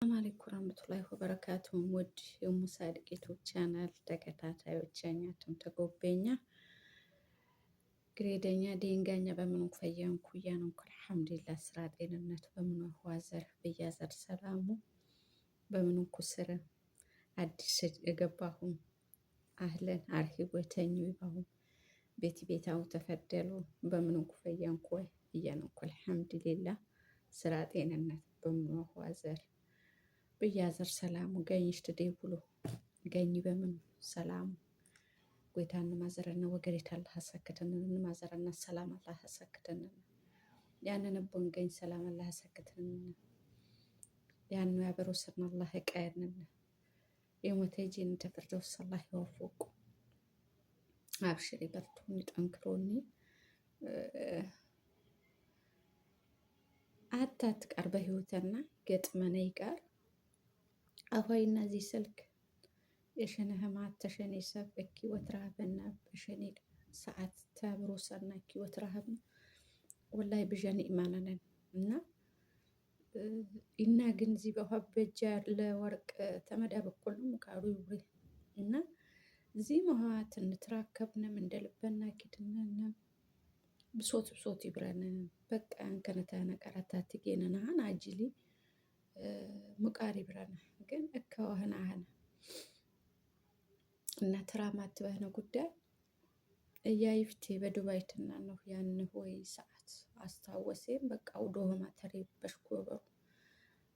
ሰላም አለይኩም ወራህመቱላሂ ወበረካቱሁ ውድ የሙ ሳድቅ ዩቲዩብ ቻናል ተከታታዮች ኛቱም ተጎበኛ ግሬደኛ ዴንጋኛ በምን ፈያን ኩያን አልሐምዱሊላህ ስራ ጤንነት በምን ዋዘር በያዘር ሰላሙ በምን ኩስር አዲስ የገባሁም አህለን አርሂብ ወተኙ ይባሁ ቤታው ተፈደሉ በምን ፈያን ኮይ እያነኩ አልሐምዱሊላህ ስራ ጤንነት በምን ዋዘር በያዘር ሰላሙ ገኝሽ ትዴብሎ ገኝ በምን ሰላሙ ጎይታን ማዘረና ወገሬት አላህ ሰከተን ማዘረና ሰላም አላህ ሰከተን ያንን በንገኝ ሰላም አላህ ሰከተን ያን ያበሩ ስርና አላህ ቀየርን የሞተጂን ተፈርዶስ አላህ ይወፍቁ አብሽሪ በርቱኝ ጠንክሮኒ አታት ቀርበ ህይወትና ገጥመነይ ጋር አሁይ እነዚህ ስልክ የሸነ ህማት ተሸኔ ሰብኪ ወትራበና በሸኔ ሰዓት ተብሮ ሰናኪ ወትራበና ወላይ በጀኔ ኢማናነን እና ግን ዚ በኋበጃ ለወርቅ ተመዳ በኩል ነው ሙቃሩ ይብሪ እና ዚ መሃት እንትራከብነም እንደልበና ኪድነና ብሶት ይብረን በቃ አንከነታ ነቀራታት ገነናን አጅሊ ሙቃሪ ብረና ግን እከዋህና እና ትራማት በሆነ ጉዳይ እያይፍቴ በዱባይትና ነው ያን ሆይ ሰዓት አስታወሴም በቃ ወዶማ ተሬበሽ ጎበሩ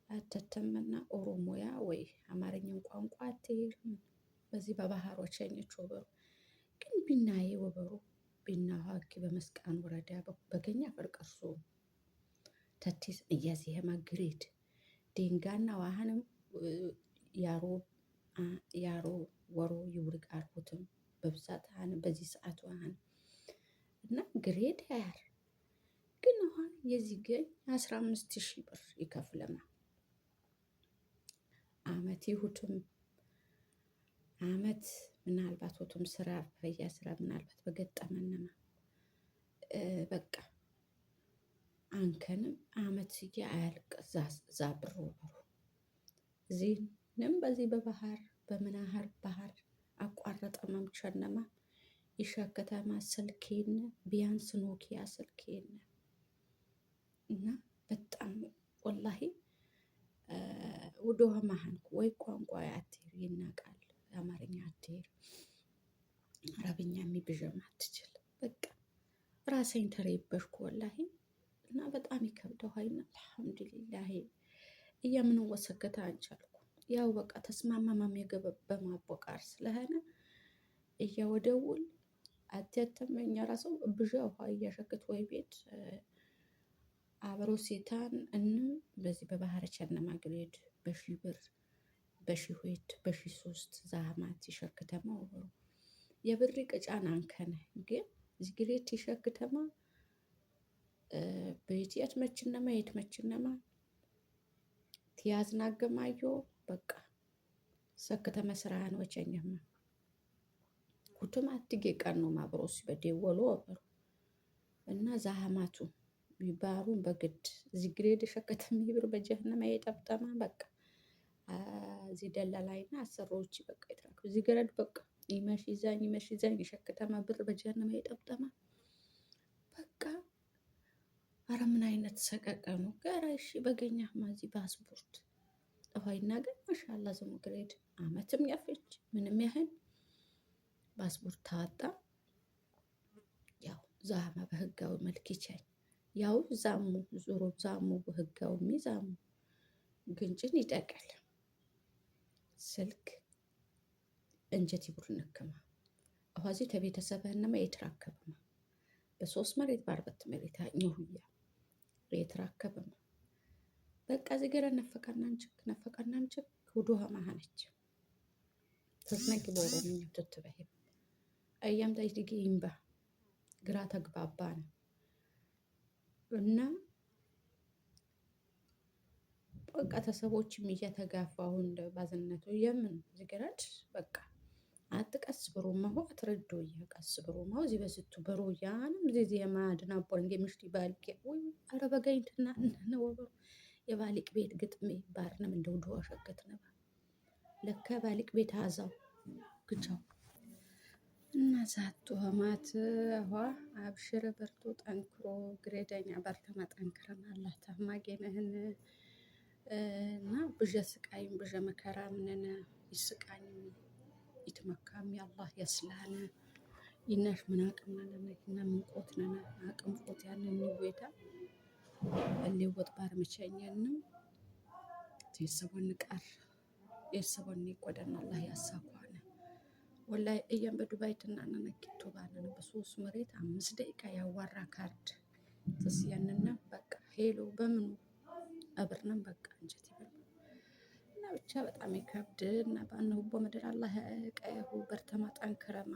አተተመና ኦሮሞያ ወይ አማርኛን ቋንቋ አትሄድ በዚህ በባህሮች ሸኝች ወበሩ ግን ቢናዬ ወበሩ ቢናሃኪ በመስቃን ወረዳ በገኛ ፈርቀርሶ ተቲስ እያዚህ ማግሬድ ዴንጋና ዋህንም ያሮ ወሮ ይውርቅ አርኩትም በብዛት በዚህ ሰዓት ዋህን እና ግሬድ ያር ግን አሁን የዚህ ገኝ 15,000 ብር ይከፍለማ አመት ይሁትም አመት ምናልባት ወቱም ስራ ፈያ ስራ ምናልባት በገጠመንና በቃ አንከንም አመት ያልቅ ዛብሮ ዚህንም በዚህ በባህር በመናሃር ባህር አቋረጠ መምቸነማ ይሸከተማ ስልኬን ቢያንስ ኖኪያ ስልኬን እና በጣም ወላሂ ወዶህ ማህን ወይ ቋንቋ አትሄድ ይናቃል አማርኛ አትሄድ አረብኛ የሚብጀም አትችል በቃ ራሴን ተሬበሽኩ ወላሂ እና በጣም ይከብደው ሀይና አልሐምዱሊላህ እያምን ወሰከታ አንቻልኩ ያው በቃ ተስማማማም የገበበ ማቦቃር ስለሆነ እያወደውል አትተመኛ ራሱ ብዣ ውሃ እያሸክት ወይ ቤት አብሮ ሴታን በዚህ በባህር ቸነማ ግሬድ በሺህ ብር በሺህ ሁለት በሺህ ሶስት ዛማት ይሸክተማ ወበሩ የብሪ ቅጫን አንከነ ግን ዝግሬት ይሸክተማ በየት መችነማ የት መችነማ ትያዝናገማዮ በቃ ሰከተ መስራን ወቸኛማ ኩቱም አትጌ ቀን ነው ማብሮስ በደወሎ ወበሩ እና ዛሃማቱ ቢባሩን በግድ ዝግሬድ ሸከተም ይብር በጀህነማ የጠብጠማ በቃ እዚህ ደላላይና አሰሮች በቃ ይትራክ እዚህ ገረድ በቃ ይመሽ ይዛኝ የሸከተማ ብር በጀህነማ የጠብጠማ በቃ አረ ምን አይነት ሰቀቀኑ ጋራ እሺ በገኛ ማዚ ፓስፖርት ጠፋይና ግን ማሻአላ ዘሙ ግሬድ አመትም ያፈች ምንም ያህል ፓስፖርት ታጣ ያው ዛማ በህጋው መልክ ይቻል ያው ዛሙ ዞሮ ዛሙ በህጋው ሚዛሙ ግንጭን ይጠቀል ስልክ እንጀት ይብሩንከማ አዋዚ ተቤተሰብህና ማይትራከብማ በሶስት መሬት ባርበት መሬት አኝሁያ የተራከበማ በቃ ዝገረ ነፈቀናንች ወዶሃ ማሃነች ተስነቂ በኦሮምኛ ተትበህ አያም ታይዲጊ ይምባ ግራ ተግባባን እና በቃ ተሰቦችም እየተጋፋው እንደ ባዝነቱ የምን ዝገረድ በቃ አትቀስ ብሮ ማሆ አትረዶ ያቀስ ብሮ ማሆ እዚህ በስቱ ብሮ ያንም እዚህ የማድና ቦንጌ ምሽቲ ባልቄ ወይ አረበጋይንትና ነው የባሊቅ ቤት ግጥሜ ባርንም እንደው ድዋ ሸገት ነባ ለከ ባሊቅ ቤት አዛው ግቻው እና ዛቱ ሀማት አዋ አብሽር በርቶ ጠንክሮ ግሬደኛ በርተማ ጠንክረን አላህ ታማጌነህን እና ብዠ ስቃይም ብዠ መከራምነን ይስቃኝ ይትመካም ያላህ ያስላነ ይናሽ ምን አቅም ነነ ይና ምን ቆት ነነ አቅም ቆት ያንን ይወዳ ሊወጥ ባር መቸኘን ነው ተሰቦን ቀር የሰቦን ይቆደና አላህ ያሳኳነ ወላይ እየም በዱባይ ተናነነ ኪቶባነ በሶስት መሬት 5 ደቂቃ ያዋራ ካርድ ተስያንና በቃ ሄሎ በምኑ አብርነን በቃ እንጀት ይበል እና ብቻ በጣም ይከብድ እና ባነው በመደር አላህ ቀየሁ በርተማ ጠንክረማ